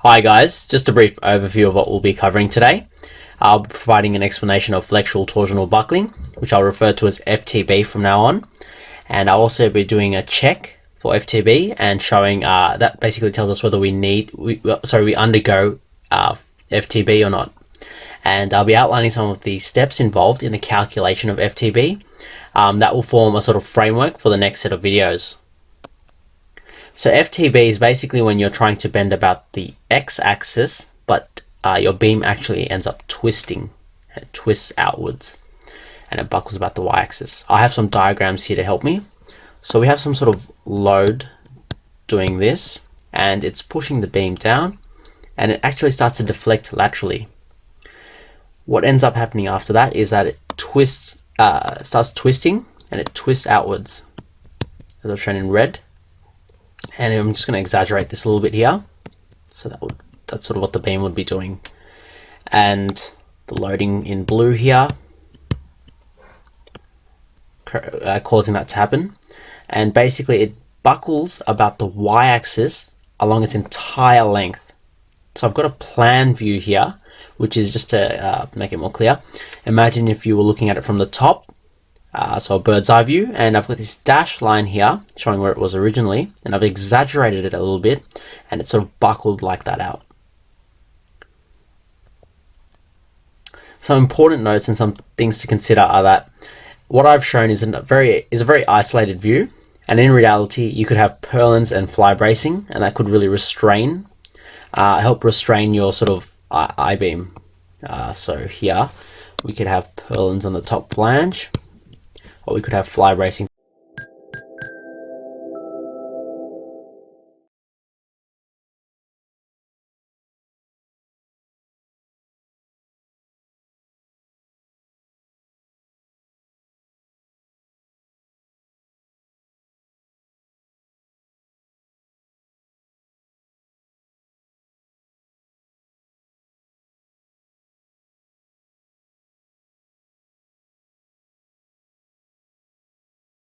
Hi guys, just a brief overview of what we'll be covering today. I'll be providing an explanation of flexural torsional buckling, which I'll refer to as FTB from now on. And I'll also be doing a check for FTB and showing that basically tells us whether we undergo FTB or not. And I'll be outlining some of the steps involved in the calculation of FTB. That will form a sort of framework for the next set of videos. So FTB is basically when you're trying to bend about the x-axis, but your beam actually ends up twisting. It twists outwards and it buckles about the y-axis. I have some diagrams here to help me. So we have some sort of load doing this, and it's pushing the beam down, and it actually starts to deflect laterally. What ends up happening after that is that it twists, starts twisting, and it twists outwards, as I've shown in red. And I'm just going to exaggerate this a little bit here. So that's sort of what the beam would be doing. And the loading in blue here, causing that to happen. And basically it buckles about the y-axis along its entire length. So I've got a plan view here, which is just to make it more clear. Imagine if you were looking at it from the top. So a bird's eye view, and I've got this dashed line here showing where it was originally, and I've exaggerated it a little bit, and it's sort of buckled like that out. Some important notes and some things to consider are that what I've shown is a very isolated view, and in reality you could have purlins and fly bracing, and that could really help restrain your sort of I-beam. So here we could have purlins on the top flange, or we could have fly bracing